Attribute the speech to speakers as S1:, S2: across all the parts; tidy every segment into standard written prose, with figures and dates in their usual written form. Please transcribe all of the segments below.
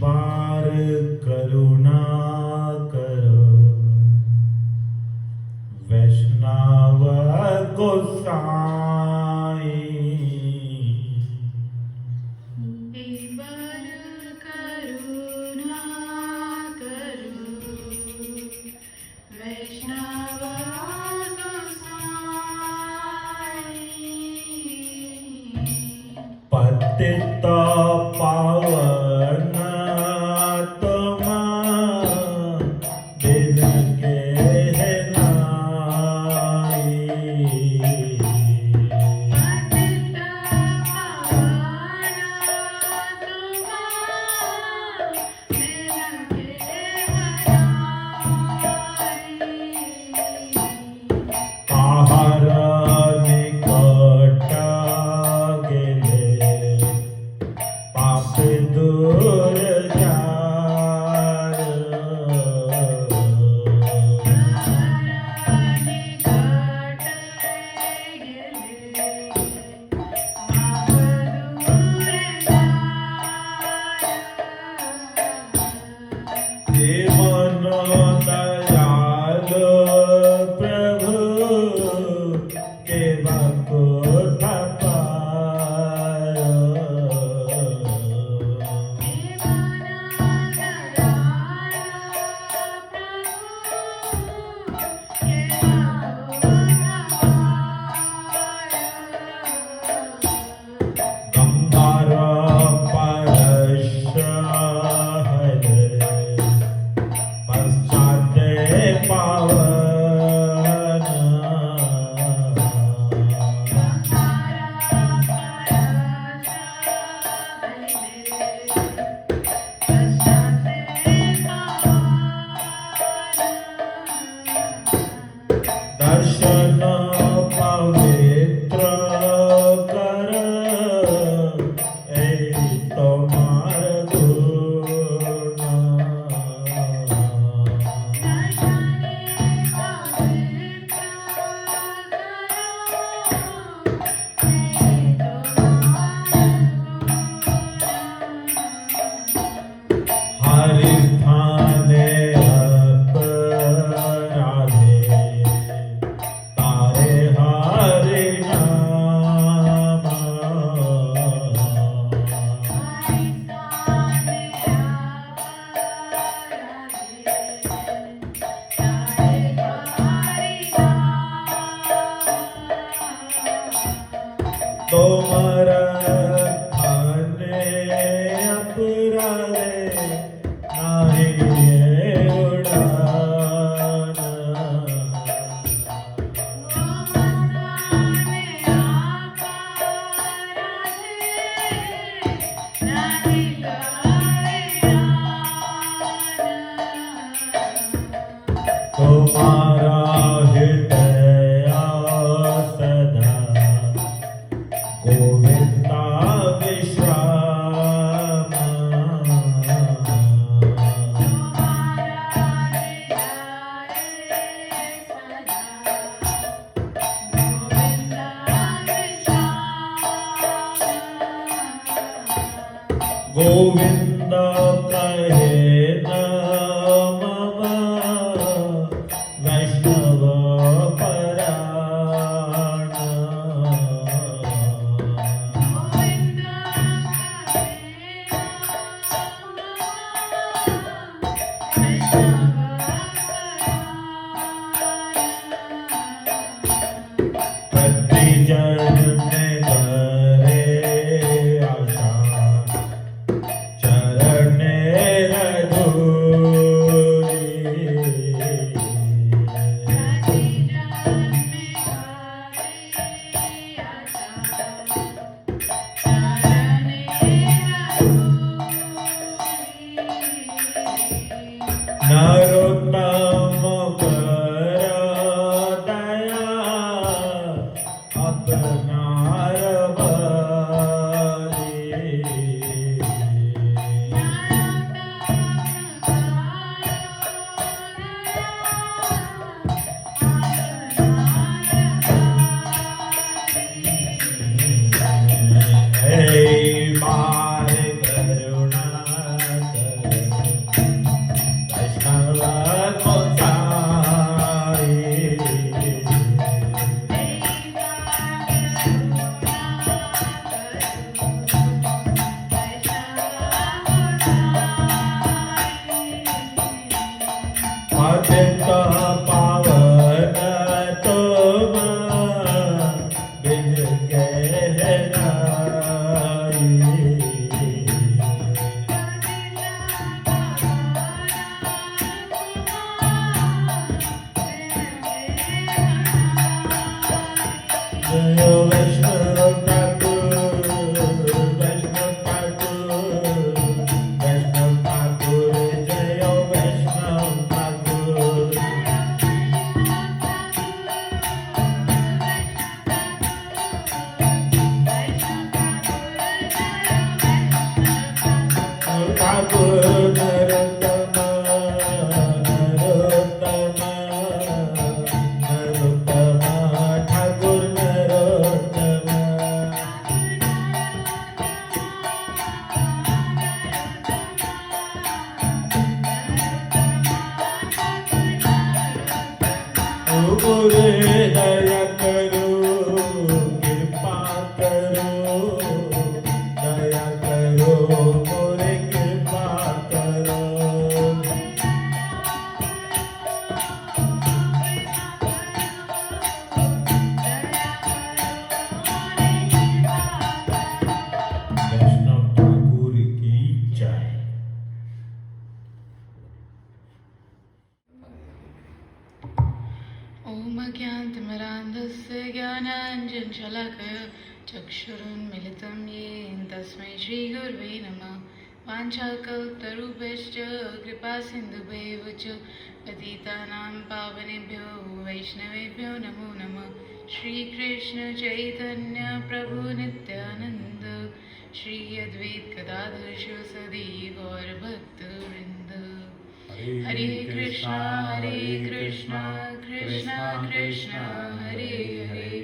S1: बार करुणा करो। वैष्णव गोसाई
S2: बार करुणा करो। वैष्णव गोसाई
S1: पतित पावन तुम दिन के नाई।
S2: पतित पावन तुम दिन के नाई।
S1: आहार निकट गेले पाप दूर जाय। देवन दयाल प्रभु केवा को तपाय। गंगार परश हरे पश्चात पावन। दर्शन पवित्र कर ए तुम्हार गुण। हरि स्थाने अपराधे तारे हरि नाम। तोमर स्थाने अपराधे नाहि उड़ान। तुम्हारा हृदय सदा गोविंदा विश्राम। गोविंद कहे मम वैष्णव पराण। प्रतिजन में करे आशा चरण अत्यंत पावन तुम बिन जय वैष्णव ठाकुर वैष्णव ठाकुर वैष्णव ठाकुर जय वैष्णव ठाकुर ठाकुर नरोत्तम नरोत्तम नरोत्तम ठाकुर नरोत्तम गुरे दया करो कृपा करो दया करो मोरे कृपा करो वैष्णव ठाकुर की जय।
S2: ॐ अज्ञानतिमिरान्धस्य ज्ञानाञ्जनशलाकया चक्षुरुन्मिलितं येन तस्मै श्रीगुर्वे नमः। वाञ्छाकल्पतरुभ्यश्च कृपासिन्धुभ्येव च पतितानां पावनेभ्यो वैष्णवेभ्यो नमो नमः। श्रीकृष्ण चैतन्य प्रभु नित्यानन्द श्री अद्वैत गदाधर शिवसदि गौरभक्तवृन्द। हरे कृष्णा कृष्णा कृष्णा हरे हरे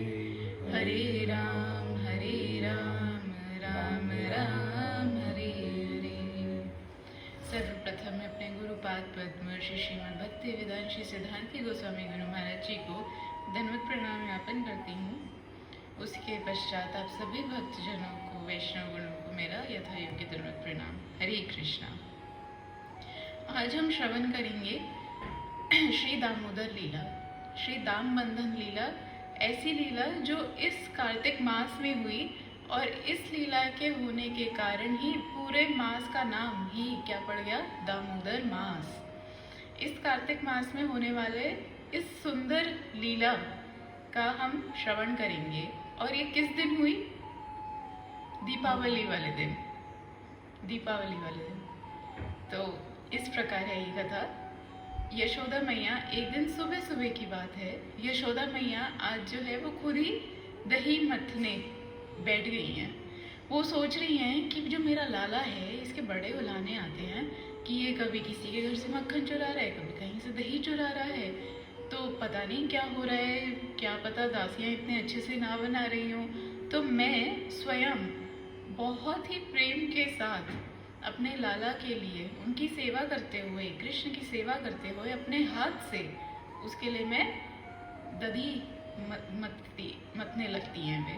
S2: हरे राम राम राम हरे हरे। सर्वप्रथम मैं अपने गुरुपाद पद्म श्री श्रीमद् भक्ति वेदांत श्री सिद्धांति गोस्वामी गुरु महाराज जी को धन्यवाद प्रणाम ज्ञापन करती हूँ। उसके पश्चात आप सभी भक्तजनों को वैष्णव गुणों को मेरा यथा योग्य धन्यवाद प्रणाम। हरे कृष्णा। आज हम श्रवण करेंगे श्री दामोदर लीला, श्री दाम बंधन लीला। ऐसी लीला जो इस कार्तिक मास में हुई और इस लीला के होने के कारण ही पूरे मास का नाम ही क्या पड़ गया, दामोदर मास। इस कार्तिक मास में होने वाले इस सुंदर लीला का हम श्रवण करेंगे। और ये किस दिन हुई? दीपावली वाले दिन। दीपावली वाले दिन। तो इस प्रकार है ये कथा। यशोदा मैया, एक दिन सुबह सुबह की बात है, यशोदा मैया आज जो है वो खुद ही दही मथने बैठ गई हैं। वो सोच रही हैं कि जो मेरा लाला है इसके बड़े उलाने आते हैं कि ये कभी किसी के घर से मक्खन चुरा रहा है, कभी कहीं से दही चुरा रहा है, तो पता नहीं क्या हो रहा है, क्या पता दासियाँ इतने अच्छे से ना बना रही हों। तो मैं स्वयं बहुत ही प्रेम के साथ अपने लाला के लिए उनकी सेवा करते हुए, कृष्ण की सेवा करते हुए अपने हाथ से उसके लिए मैं दही मथने लगती हैं वे।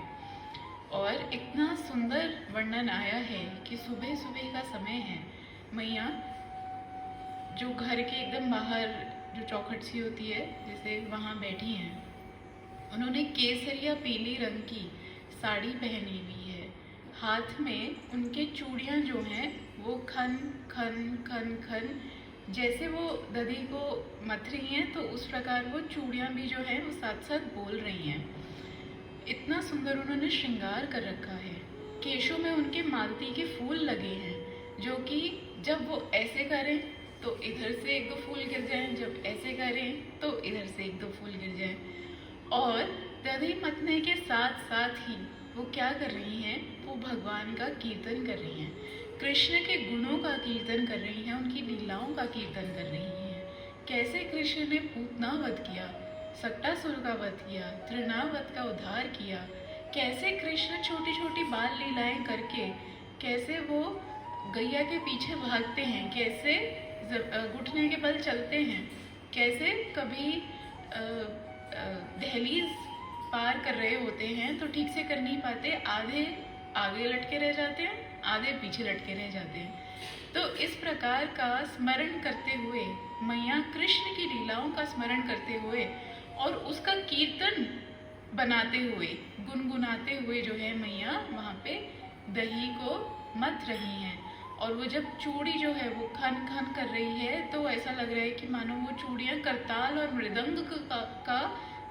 S2: और इतना सुंदर वर्णन आया है कि सुबह सुबह का समय है, मैया जो घर के एकदम बाहर जो चौखट सी होती है जैसे वहाँ बैठी हैं, उन्होंने केसरिया पीली रंग की साड़ी पहनी हुई है। हाथ में उनके चूड़ियाँ जो हैं वो खन खन खन खन जैसे वो दधी को मथ रही हैं तो उस प्रकार वो चूड़ियाँ भी जो हैं वो साथ साथ बोल रही हैं। इतना सुंदर उन्होंने श्रृंगार कर रखा है। केशों में उनके मालती के फूल लगे हैं जो कि जब वो ऐसे करें तो इधर से एक दो फूल गिर जाएं, जब ऐसे करें तो इधर से एक दो फूल गिर जाएं। और दधी मथने के साथ साथ ही वो क्या कर रही हैं, वो भगवान का कीर्तन कर रही हैं, कृष्ण के गुणों का कीर्तन कर रही हैं, उनकी लीलाओं का कीर्तन कर रही हैं। कैसे कृष्ण ने पूतना वध किया, सक्टासुर का वध किया, तृणावत का उद्धार किया, कैसे कृष्ण छोटी छोटी बाल लीलाएं करके कैसे वो गैया के पीछे भागते हैं, कैसे घुटने के बल चलते हैं, कैसे कभी दहलीज पार कर रहे होते हैं तो ठीक से कर नहीं पाते, आधे आगे लटके रह जाते हैं आधे पीछे लटके रह जाते हैं। तो इस प्रकार का स्मरण करते हुए, मैया कृष्ण की लीलाओं का स्मरण करते हुए और उसका कीर्तन बनाते हुए, गुनगुनाते हुए जो है मैया वहाँ पे दही को मथ रही हैं। और वो जब चूड़ी जो है वो खन खन कर रही है तो ऐसा लग रहा है कि मानो वो चूड़ियाँ करताल और मृदंग का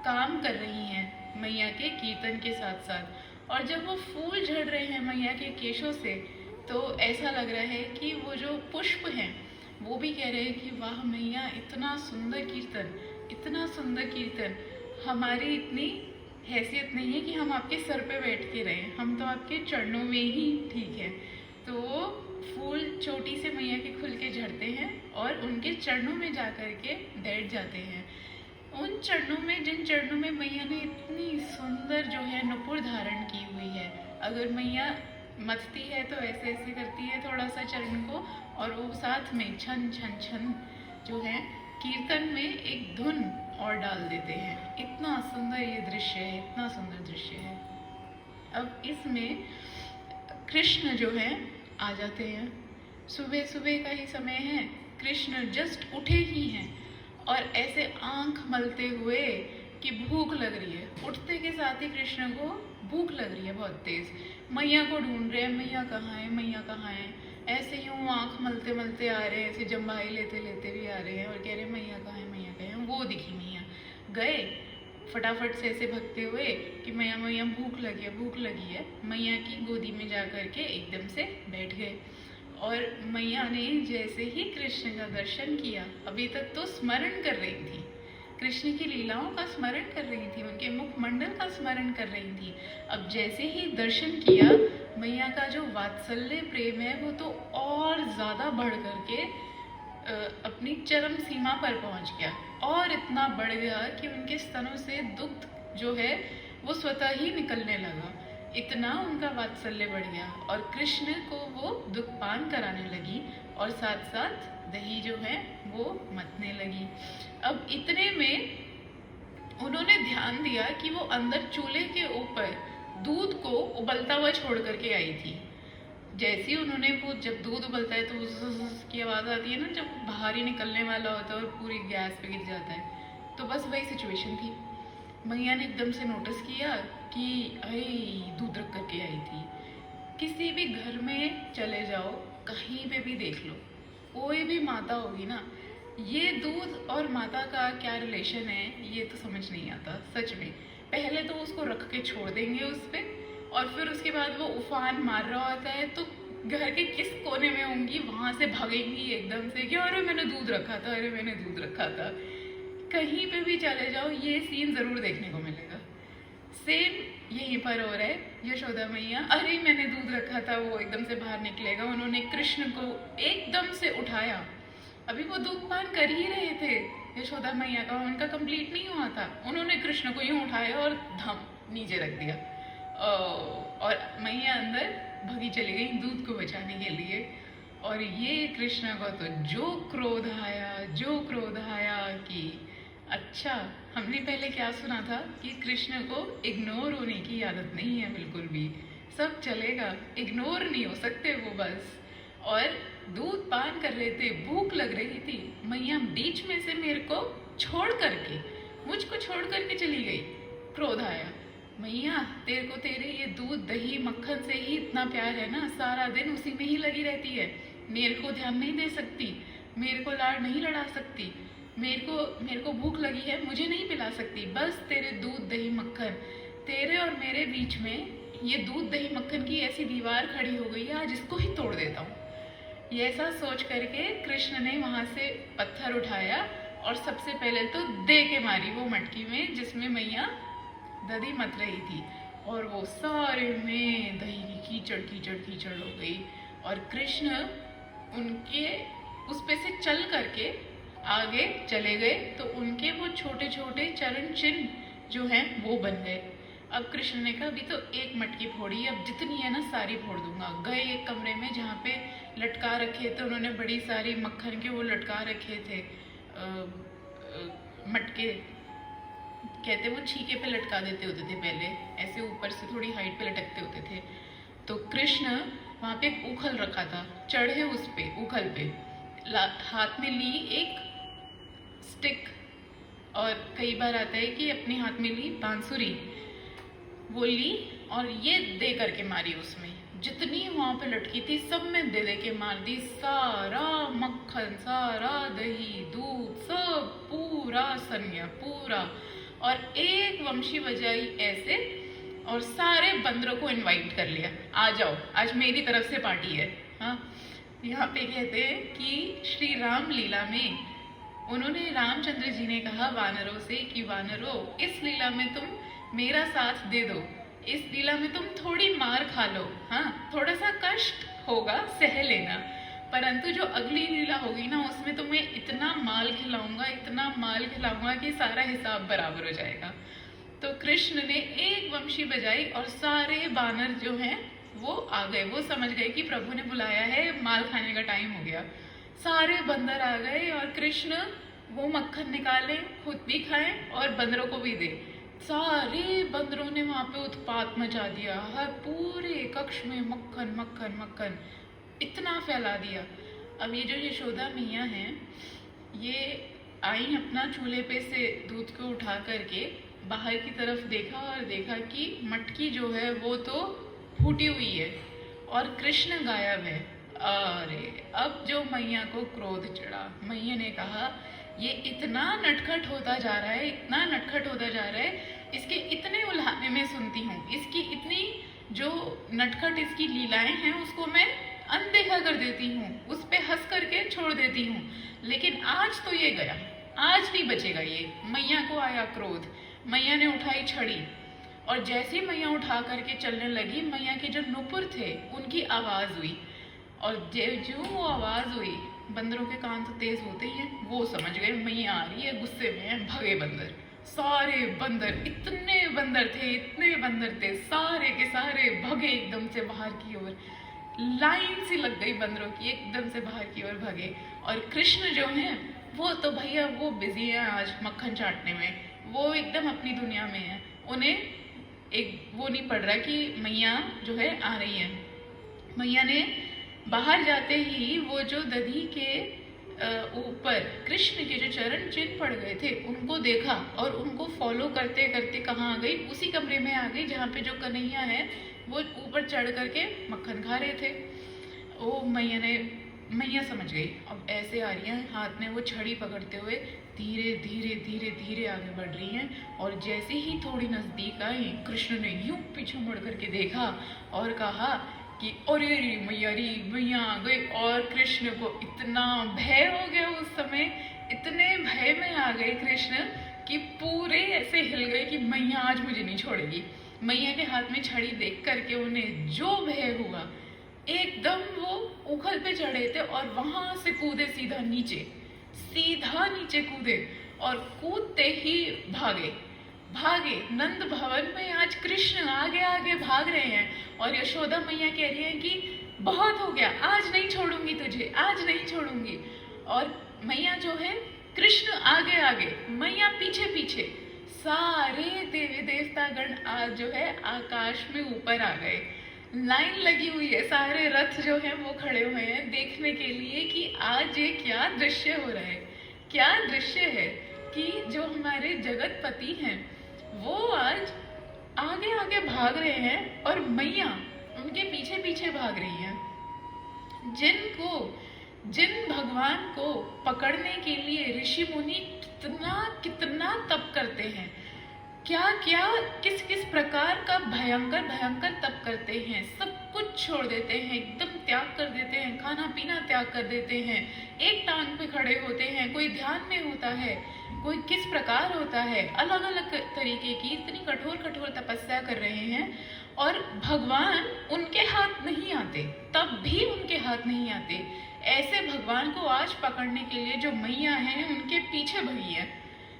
S2: काम कर रही हैं मैया के कीर्तन के साथ साथ। और जब वो फूल झड़ रहे हैं मैया के केशों से तो ऐसा लग रहा है कि वो जो पुष्प हैं वो भी कह रहे हैं कि वाह मैया, इतना सुंदर कीर्तन, इतना सुंदर कीर्तन। हमारी इतनी हैसियत नहीं है कि हम आपके सर पे बैठ के रहें, हम तो आपके चरणों में ही ठीक है। तो वो फूल चोटी से मैया के खुल के झड़ते हैं और उनके चरणों में जा कर के बैठ जाते हैं। उन चरणों में, जिन चरणों में मैया ने इतनी सुंदर जो है नुपुर धारण की हुई है। अगर मैया मथती है तो ऐसे ऐसे करती है थोड़ा सा चरण को, और वो साथ में छन छन छन जो है कीर्तन में एक धुन और डाल देते हैं। इतना सुंदर ये दृश्य है, इतना सुंदर दृश्य है। अब इसमें कृष्ण जो है आ जाते हैं। सुबह सुबह का ही समय है, कृष्ण जस्ट उठे ही हैं और ऐसे आंख मलते हुए कि भूख लग रही है। उठते के साथ ही कृष्ण को भूख लग रही है बहुत तेज। मैया को ढूंढ रहे हैं, मैया कहाँ है, मैया कहाँ है। ऐसे ही वो आंख मलते मलते आ रहे हैं, ऐसे जम्बाई लेते लेते भी आ रहे हैं और कह रहे हैं मैया कहाँ है, मैया कहाँ है। वो दिखी मैया, गए फटाफट से ऐसे भगते हुए कि मैया मैया भूख लगी है, भूख लगी है। मैया की गोदी में जा कर के एकदम से बैठ गए। और मैया ने जैसे ही कृष्ण का दर्शन किया, अभी तक तो स्मरण कर रही थी, कृष्ण की लीलाओं का स्मरण कर रही थी, उनके मुखमंडल का स्मरण कर रही थी। अब जैसे ही दर्शन किया, मैया का जो वात्सल्य प्रेम है वो तो और ज़्यादा बढ़ करके अपनी चरम सीमा पर पहुंच गया। और इतना बढ़ गया कि उनके स्तनों से दुग्ध जो है वो स्वतः ही निकलने लगा। इतना उनका वात्सल्य बढ़ गया और कृष्ण को वो दुग्धपान कराने लगी और साथ साथ दही जो है वो मथने लगी। अब इतने में उन्होंने ध्यान दिया कि वो अंदर चूल्हे के ऊपर दूध को उबलता हुआ छोड़ करके आई थी। जैसे ही उन्होंने वो, जब दूध उबलता है तो उस की आवाज़ आती है ना, जब बाहर ही निकलने वाला होता है और पूरी गैस पे गिर जाता है, तो बस वही सिचुएशन थी। मैया ने एकदम से नोटिस किया कि अरे दूध रख करके आई थी। किसी भी घर में चले जाओ, कहीं पे भी देख लो, कोई भी माता होगी ना, ये दूध और माता का क्या रिलेशन है ये तो समझ नहीं आता सच में। पहले तो उसको रख के छोड़ देंगे उस पर, और फिर उसके बाद वो उफान मार रहा होता है तो घर के किस कोने में होंगी वहां से भागेंगी एकदम से कि अरे मैंने दूध रखा था, अरे मैंने दूध रखा था। कहीं पे भी चले जाओ ये सीन जरूर देखने को मिलेगा। सेम यहीं पर हो रहा है। यशोदा मैया, अरे मैंने दूध रखा था, वो एकदम से बाहर निकलेगा। उन्होंने कृष्ण को एकदम से उठाया, अभी वो दूध पान कर ही रहे थे, यशोदा मैया का उनका कंप्लीट नहीं हुआ था, उन्होंने कृष्ण को यूं उठाया और धम नीचे रख दिया। और मैया अंदर भगी चली गई दूध को बचाने के लिए। और ये कृष्ण को तो जो क्रोध आया, जो क्रोध आया कि अच्छा, हमने पहले क्या सुना था कि कृष्ण को इग्नोर होने की आदत नहीं है बिल्कुल भी, सब चलेगा, इग्नोर नहीं हो सकते वो बस। और दूध पान कर रहे थे, भूख लग रही थी, मैया बीच में से मेरे को छोड़ करके, मुझको छोड़ करके चली गई। क्रोध आया, मैया तेरे को तेरे ये दूध दही मक्खन से ही इतना प्यार है ना, सारा दिन उसी में ही लगी रहती है, मेरे को ध्यान नहीं दे सकती, मेरे को लाड़ नहीं लड़ा सकती, मेरे को भूख लगी है, मुझे नहीं पिला सकती, बस तेरे दूध दही मक्खन, तेरे और मेरे बीच में ये दूध दही मक्खन की ऐसी दीवार खड़ी हो गई है, आज इसको ही तोड़ देता हूँ। ये ऐसा सोच करके कृष्ण ने वहां से पत्थर उठाया और सबसे पहले तो दे के मारी वो मटकी में जिसमें मैया दही मत रही थी, और वो सारे में दही की कीचड़ कीचड़ कीचड़ हो गई। और कृष्ण उनके उस पे से चल करके आगे चले गए तो उनके वो छोटे छोटे चरण चिन्ह जो हैं वो बन गए। अब कृष्ण ने कहा अभी तो एक मटकी फोड़ी, अब जितनी है ना सारी फोड़ दूंगा। गए एक कमरे में जहाँ पे लटका रखे थे उन्होंने, बड़ी सारी मक्खन के वो लटका रखे थे मटके, कहते वो छीके पे लटका देते होते थे पहले, ऐसे ऊपर से थोड़ी हाइट पे लटकते होते थे। तो कृष्ण वहाँ पे एक उखल रखा था, चढ़े उस पे उखल पे, हाथ में ली एक स्टिक, और कई बार आता है कि अपने हाथ में ली बांसुरी, वो ली और ये दे करके मारी उसमें, जितनी वहाँ पे लटकी थी सब में दे दे के मार दी, सारा मक्खन, सारा दही, दूध, सब पूरा सन गया पूरा। और एक वंशी बजाई ऐसे, और सारे बंदरों को इनवाइट कर लिया, आ जाओ आज मेरी तरफ से पार्टी है। हाँ, यहाँ पे कहते हैं कि श्री राम लीला में उन्होंने, रामचंद्र जी ने कहा वानरों से कि वानरों, इस लीला में तुम मेरा साथ दे दो, इस लीला में तुम थोड़ी मार खा लो, हाँ थोड़ा सा कष्ट होगा सह लेना, परंतु जो अगली लीला होगी ना उसमें तुम्हें इतना माल खिलाऊंगा, इतना माल खिलाऊंगा कि सारा हिसाब बराबर हो जाएगा। तो कृष्ण ने एक वंशी बजाई और सारे बानर जो हैं वो आ गए, वो समझ गए कि प्रभु ने बुलाया है, माल खाने का टाइम हो गया। सारे बंदर आ गए और कृष्ण वो मक्खन निकाले, खुद भी खाए और बंदरों को भी दे। सारे बंदरों ने वहां पे उत्पात मचा दिया, हर पूरे कक्ष में मक्खन मक्खन मक्खन इतना फैला दिया। अब ये जो यशोदा मैया हैं, ये आई अपना चूल्हे पे से दूध को उठा करके बाहर की तरफ देखा और देखा कि मटकी जो है वो तो फूटी हुई है और कृष्ण गायब है। अरे अब जो मैया को क्रोध चढ़ा, मैया ने कहा ये इतना नटखट होता जा रहा है, इतना नटखट होता जा रहा है, इसके इतने उल्हाने में सुनती हूँ, इसकी इतनी जो नटखट इसकी लीलाएं हैं उसको मैं अनदेखा कर देती हूँ, उस पे हंस करके छोड़ देती हूँ, लेकिन आज तो ये गया, आज नहीं बचेगा ये। मैया को आया क्रोध, मैया ने उठाई छड़ी और जैसे ही मैया उठा करके चलने लगी, मैया के जो नुपुर थे उनकी आवाज हुई, और जो वो आवाज हुई, बंदरों के कान तो तेज होते ही हैं, वो समझ गए मैया आ रही है, गुस्से में है, भगे बंदर, सारे बंदर, इतने बंदर थे, इतने बंदर थे, सारे के सारे भगे एकदम से बाहर की ओर, लाइन सी लग गई बंदरों की, एकदम से बाहर की ओर भगे। और कृष्ण जो हैं वो तो भैया वो बिजी है आज मक्खन चाटने में, वो एकदम अपनी दुनिया में है, उन्हें एक वो नहीं पड़ रहा कि मैया जो है आ रही है। मैया ने बाहर जाते ही वो जो दधी के ऊपर कृष्ण के जो चरण चिन्ह पड़ गए थे उनको देखा और उनको फॉलो करते करते कहाँ आ गई, उसी कमरे में आ गई जहाँ पे जो कन्हैया है वो ऊपर चढ़ करके मक्खन खा रहे थे। ओ मैया समझ गई, अब ऐसे आ रही हैं, हाथ में वो छड़ी पकड़ते हुए धीरे धीरे धीरे धीरे आगे बढ़ रही हैं, और जैसे ही थोड़ी नजदीक आई कृष्ण ने यूं पीछे मुड़ करके देखा और कहा कि अरे मैया आ गई। और कृष्ण को इतना भय हो गया उस समय, इतने भय में आ गए कृष्ण कि पूरे ऐसे हिल गए कि मैया आज मुझे नहीं छोड़ेगी। मैया के हाथ में छड़ी देख करके उन्हें जो भय हुआ, एकदम वो उखल पे चढ़े थे और वहां से कूदे सीधा नीचे कूदे, और कूदते ही भागे नंद भवन में आज कृष्ण आगे आगे भाग रहे हैं, और यशोदा मैया कह रही है कि बहुत हो गया, आज नहीं छोड़ूंगी तुझे, आज नहीं छोड़ूंगी। और मैया जो है कृष्ण आगे आगे, मैया पीछे पीछे, सारे देवी देवता गण आज जो है आकाश में ऊपर आ गए, लाइन लगी हुई है, सारे रथ जो है वो खड़े हुए हैं देखने के लिए कि आज ये क्या दृश्य हो रहा है, क्या दृश्य है कि जो हमारे जगतपति हैं वो आज आगे आगे भाग रहे हैं और मैया उनके पीछे पीछे भाग रही है। जिन भगवान को पकड़ने के लिए ऋषि मुनि कितना तप करते हैं, क्या किस प्रकार का भयंकर तप करते हैं, सब कुछ छोड़ देते हैं, एकदम त्याग कर देते हैं, खाना पीना त्याग कर देते हैं, एक टांग पे खड़े होते हैं, कोई ध्यान में होता है, कोई किस प्रकार होता है, अलग अलग तरीके की इतनी कठोर तपस्या कर रहे हैं, और भगवान उनके हाथ नहीं आते, तब भी उनके हाथ नहीं आते। ऐसे भगवान को आज पकड़ने के लिए जो मैया हैं उनके पीछे भगी है।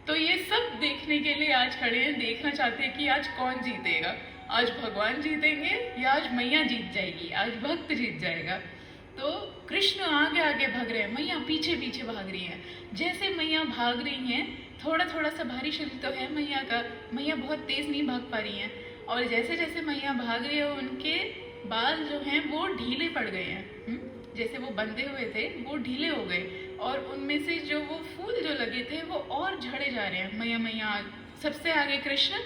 S2: तो ये सब देखने के लिए आज खड़े हैं, देखना चाहते हैं कि आज कौन जीतेगा, आज भगवान जीतेंगे या आज मैया जीत जाएगी, आज भक्त जीत जाएगा। तो कृष्ण आगे आगे भाग रहे हैं, मैया पीछे पीछे भाग रही हैं। जैसे मैया भाग रही हैं, थोड़ा सा भारी शरीर तो है मैया का, मैया बहुत तेज नहीं भाग पा रही हैं, और जैसे जैसे मैया भाग रही है उनके बाल जो हैं वो ढीले पड़ गए हैं। जैसे वो बंधे हुए थे वो ढीले हो गए और उनमें से जो वो फूल जो लगे थे वो और झड़े जा रहे हैं। मैया मैया सबसे आगे कृष्ण,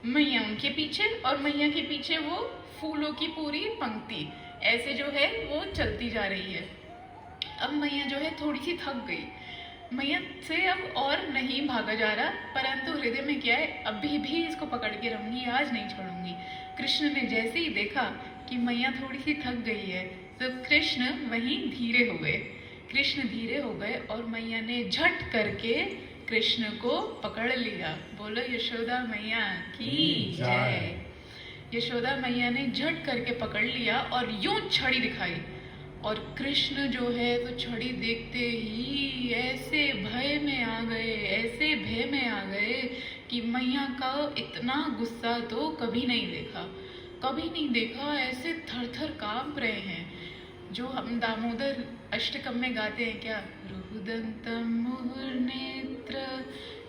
S2: मैया उनके पीछे और मैया के पीछे वो फूलों की पूरी पंक्ति ऐसे जो है वो चलती जा रही है। अब मैया जो है थोड़ी सी थक गई, मैया से अब और नहीं भागा जा रहा, परंतु हृदय में क्या है, अभी भी इसको पकड़ के रहूंगी, आज नहीं छोड़ूंगी। कृष्ण ने जैसे ही देखा कि मैया थोड़ी सी थक गई है तो कृष्ण वहीं धीरे हो गए। कृष्ण धीरे हो गए और मैया ने झट करके कृष्ण को पकड़ लिया। बोलो यशोदा मैया की जय। यशोदा मैया ने झट करके पकड़ लिया और यूं छड़ी दिखाई और कृष्ण जो है तो छड़ी देखते ही ऐसे भय में आ गए, ऐसे भय में आ गए कि मैया का इतना गुस्सा तो कभी नहीं देखा, कभी नहीं देखा। ऐसे थर थर कांप रहे हैं, जो हम दामोदर अष्टकम में गाते हैं क्या, रुहुदंतम मुहुर्नेत्र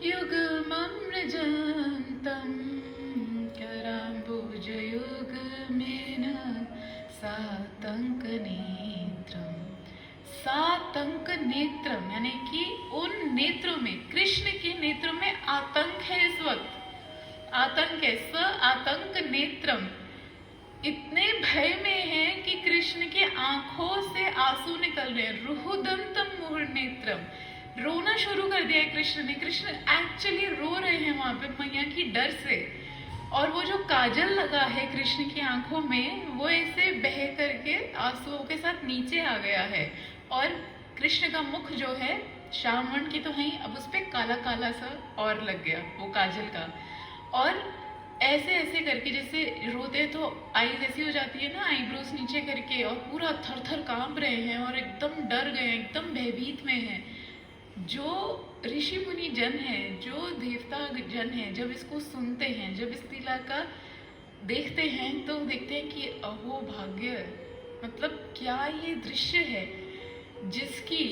S2: युगमं मृजंतम कराम्बुजयुगमेन सातंक नेत्रम। सातंक नेत्रम यानी कि उन नेत्रों में, कृष्ण के नेत्रों में आतंक है इस वक्त, आतंक है। स आतंक नेत्रम, इतने भय में है कि कृष्ण के आंखों से आंसू निकल रहे हैं। रुहुदंतम मुहुर्नेत्रम, रोना शुरू कर दिया है कृष्ण ने। कृष्ण एक्चुअली रो रहे हैं वहां पे मैया की डर से, और वो जो काजल लगा है कृष्ण की आंखों में वो ऐसे बह करके आंसुओं के साथ नीचे आ गया है, और कृष्ण का मुख जो है श्याम वर्ण की तो है ही, अब उस पर काला काला सा और लग गया वो काजल का। और ऐसे ऐसे करके जैसे रोते तो आईज ऐसी हो जाती है ना, आईब्रोज नीचे करके, और पूरा थर थर कांप रहे हैं और एकदम डर गए हैं, एकदम भयभीत में हैं। जो ऋषि मुनि जन है, जो देवता जन है, जब इसको सुनते हैं, जब इस लीला का देखते हैं तो देखते हैं कि अहो भाग्य, मतलब क्या ये दृश्य है जिसकी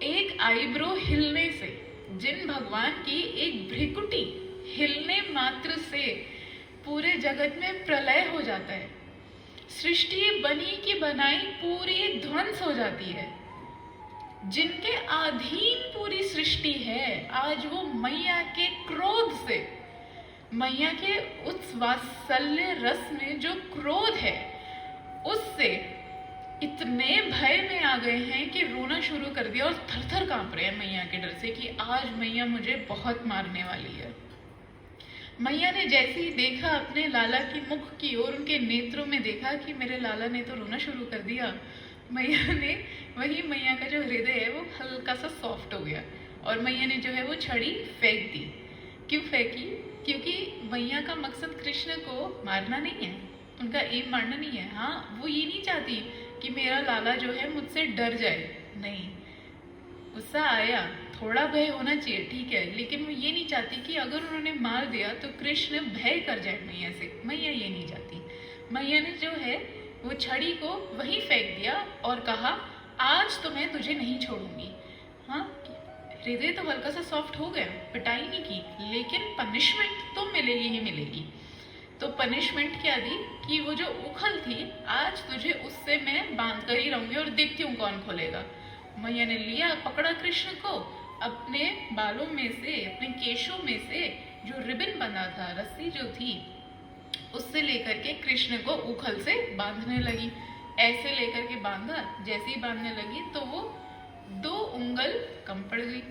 S2: एक आईब्रो हिलने से, जिन भगवान की एक भ्रिकुटी हिलने मात्र से पूरे जगत में प्रलय हो जाता है, सृष्टि बनी की बनाई पूरी ध्वंस हो जाती है। जिनके अधीन पूरी सृष्टि है, आज वो मैया के क्रोध से, मैया के उस वात्सल्य रस में जो क्रोध है उससे इतने भय में आ गए हैं कि रोना शुरू कर दिया और थर थर कांप रहे हैं मैया के डर से कि आज मैया मुझे बहुत मारने वाली है। मैया ने जैसे ही देखा अपने लाला की मुख की ओर, उनके नेत्रों में देखा कि मेरे लाला ने तो रोना शुरू कर दिया, मैया ने वही, मैया का जो हृदय है वो हल्का सा सॉफ्ट हो गया और मैया ने जो है वो छड़ी फेंक दी। क्यों फेंकी? क्योंकि मैया का मकसद कृष्ण को मारना नहीं है, उनका एम मारना नहीं है। हाँ, वो ये नहीं चाहती कि मेरा लाला जो है मुझसे डर जाए, नहीं, गुस्सा आया, थोड़ा भय होना चाहिए, ठीक है, लेकिन वो ये नहीं चाहती कि अगर उन्होंने मार दिया तो कृष्ण भय कर जाए मैया से। मैया ये नहीं चाहती। मैया ने जो है वो छड़ी को वहीं फेंक दिया और कहा, आज तो मैं तुझे नहीं छोड़ूंगी। हाँ, हृदय तो हल्का सा सॉफ्ट हो गया, पिटाई नहीं की, लेकिन पनिशमेंट तो मिलेगी ही मिलेगी। तो पनिशमेंट क्या दी कि वो जो उखल थी, आज तुझे उससे मैं बांध कर ही रहूंगी और देखती हूँ कौन खोलेगा। मैया ने लिया, पकड़ा कृष्ण को, अपने बालों में से, अपने केशों में से जो रिबन बंधा था, रस्सी जो थी, उससे लेकर के कृष्ण को उखल से बांधने लगी। ऐसे लेकर के बांधा, जैसे ही बांधने लगी तो वो 2 उंगल कम पड़ गई।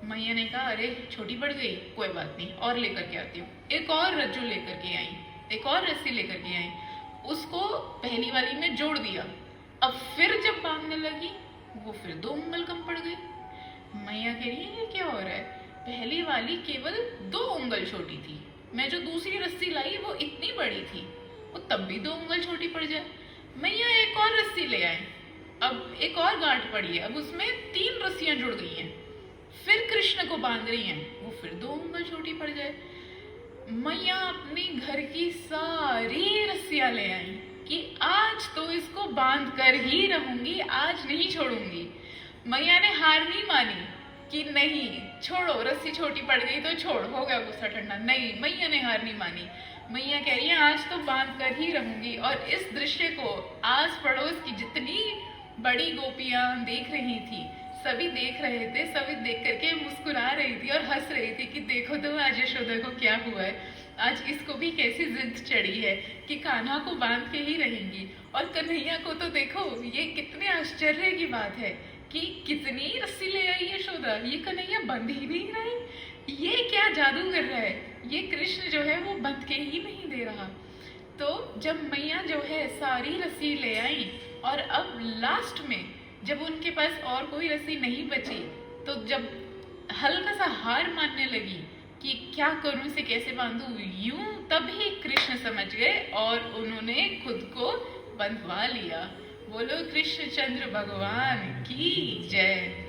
S2: मैया ने कहा, अरे छोटी पड़ गई, कोई बात नहीं, और लेकर के आती हूँ। एक और रज्जू लेकर के आई, एक और रस्सी लेकर के आई, उसको पहली वाली में जोड़ दिया। अब फिर जब बांधने लगी वो फिर 2 उंगल कम पड़ गई। मैया कह रही है, ये क्या हो रहा है? पहली वाली केवल 2 उंगल छोटी थी, मैं जो दूसरी रस्सी लाई वो इतनी बड़ी थी, वो तब भी 2 उंगल छोटी पड़ जाए। मैया एक और रस्सी ले आए, अब एक और गांठ पड़ी है, अब उसमें 3 रस्सियां जुड़ गई हैं, फिर कृष्ण को बांध रही हैं, वो फिर 2 उंगल छोटी पड़ जाए। मैया अपनी घर की सारी रस्सियां ले आई कि आज तो इसको बांध कर ही रहूंगी, आज नहीं छोड़ूंगी। मैया ने हार नहीं मानी कि नहीं छोड़ो, रस्सी छोटी पड़ गई तो छोड़, हो गया गुस्सा ठंडा। नहीं, मैया ने हार नहीं मानी। मैया कह रही है आज तो बांध कर ही रहूंगी। और इस दृश्य को आस पड़ोस की जितनी बड़ी गोपियां देख रही थी, सभी देख रहे थे, सभी देख करके मुस्कुरा रही थी और हंस रही थी कि देखो तो आज यशोदा को क्या हुआ है, आज इसको भी कैसी जिद चढ़ी है कि कान्हा को बांध के ही रहेंगी। और कन्हैया को तो देखो, ये कितने आश्चर्य की बात है कि कितनी रस्सी ले आई यशोदा, ये कन्हैया बंध ही नहीं रहा है, ये क्या जादू कर रहा है, ये कृष्ण जो है वो बंध के ही नहीं दे रहा। तो जब मैया जो है सारी रस्सी ले आई और अब लास्ट में जब उनके पास और कोई रस्सी नहीं बची, तो जब हल्का सा हार मानने लगी कि क्या करूं, इसे कैसे बांधूं, यूं तभी कृष्ण समझ गए और उन्होंने खुद को बंधवा लिया। बोलो कृष्णचंद्र भगवान की जय।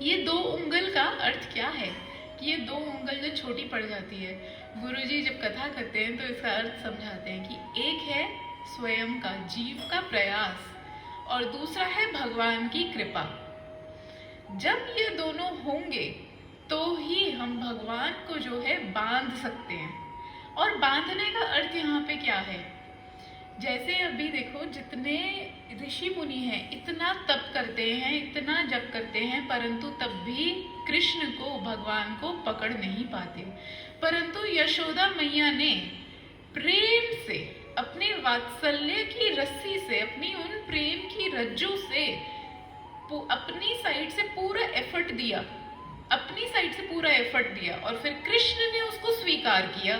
S2: ये 2 उंगल का अर्थ क्या है कि ये 2 उंगल जो छोटी पड़ जाती है, गुरुजी जब कथा करते हैं तो इसका अर्थ समझाते हैं कि एक है स्वयं का जीव का प्रयास और दूसरा है भगवान की कृपा। जब ये दोनों होंगे तो ही हम भगवान को जो है बांध सकते हैं। और बांधने का अर्थ यहाँ पे क्या है, जैसे अभी देखो जितने ऋषि मुनि हैं इतना तप करते हैं, इतना जप करते हैं, परंतु तब भी कृष्ण को, भगवान को पकड़ नहीं पाते। परंतु यशोदा मैया ने प्रेम से, अपने वात्सल्य की रस्सी से, अपनी उन प्रेम की रज्जू से अपनी साइड से पूरा एफर्ट दिया, अपनी साइड से पूरा एफर्ट दिया और फिर कृष्ण ने उसको स्वीकार किया।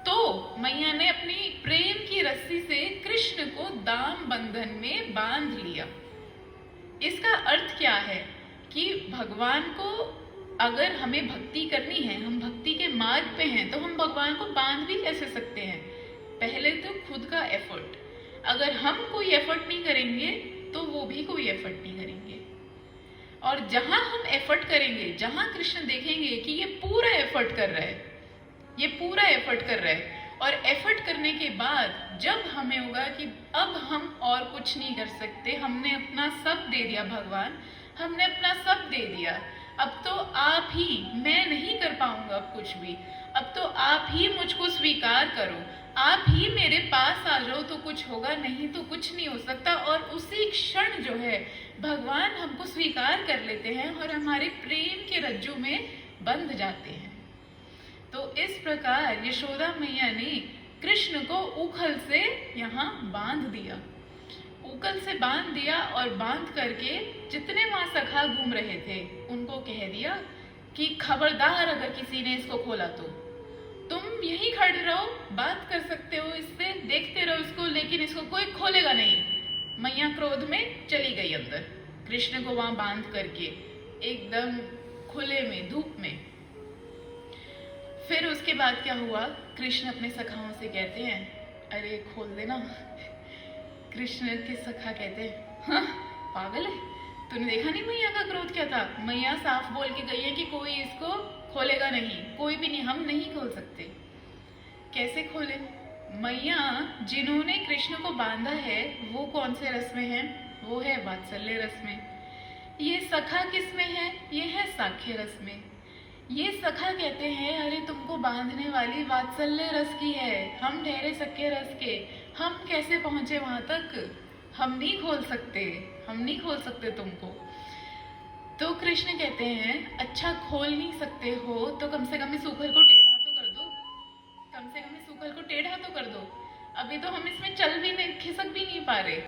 S2: तो मैया ने अपनी प्रेम की रस्सी से कृष्ण को दाम बंधन में बांध लिया। इसका अर्थ क्या है कि भगवान को अगर हमें भक्ति करनी है, हम भक्ति के मार्ग पे हैं, तो हम भगवान को बांध भी कैसे सकते हैं, पहले तो खुद का एफर्ट। अगर हम कोई एफर्ट नहीं करेंगे तो वो भी कोई एफर्ट नहीं करेंगे। और जहां हम एफर्ट करेंगे, जहां कृष्ण देखेंगे कि ये पूरा एफर्ट कर रहा है, ये पूरा एफर्ट कर रहा है, और एफर्ट करने के बाद जब हमें होगा कि अब हम और कुछ नहीं कर सकते, हमने अपना सब दे दिया भगवान, हमने अपना सब दे दिया, अब तो आप ही, मैं नहीं कर पाऊंगा अब कुछ भी, अब तो आप ही मुझको स्वीकार करो, आप ही मेरे पास आ जाओ तो कुछ होगा, नहीं तो कुछ नहीं हो सकता। और उसी क्षण जो है भगवान हमको स्वीकार कर लेते हैं और हमारे प्रेम के रज्जू में बंध जाते हैं। तो इस प्रकार यशोदा मैया ने कृष्ण को उखल से यहाँ बांध दिया, उखल से बांध दिया और बांध करके जितने वहां सखा घूम रहे थे उनको कह दिया कि खबरदार अगर किसी ने इसको खोला तो तुम यहीं खड़े रहो, बात कर सकते हो इससे, देखते रहो इसको, लेकिन इसको कोई खोलेगा नहीं। मैया क्रोध में चली गई अंदर, कृष्ण को वहां बांध करके एकदम खुले में, धूप में। फिर उसके बाद क्या हुआ, कृष्ण अपने सखाओं से कहते हैं अरे खोल देना। कृष्ण के सखा कहते हैं हाँ पागल है, तूने देखा नहीं मैया का क्रोध क्या था, मैया साफ बोल के गई है कि कोई इसको खोलेगा नहीं, कोई भी नहीं, हम नहीं खोल सकते। कैसे खोले? मैया जिन्होंने कृष्ण को बांधा है वो कौन से रस में है, वो है वात्सल्य रस में। ये सखा किस में है, ये है साख्य रस में। ये सखा कहते हैं अरे तुमको बांधने वाली वात्सल्य रस की है, हम ठहरे सख्य रस के, हम कैसे पहुंचे वहां तक, हम नहीं खोल सकते, हम नहीं खोल सकते तुमको। तो कृष्ण कहते हैं अच्छा खोल नहीं सकते हो तो कम से कम इस उखल को टेढ़ा तो कर दो, कम से कम इस उखल को टेढ़ा तो कर दो, अभी तो हम इसमें चल भी नहीं, खिसक भी नहीं पा रहे।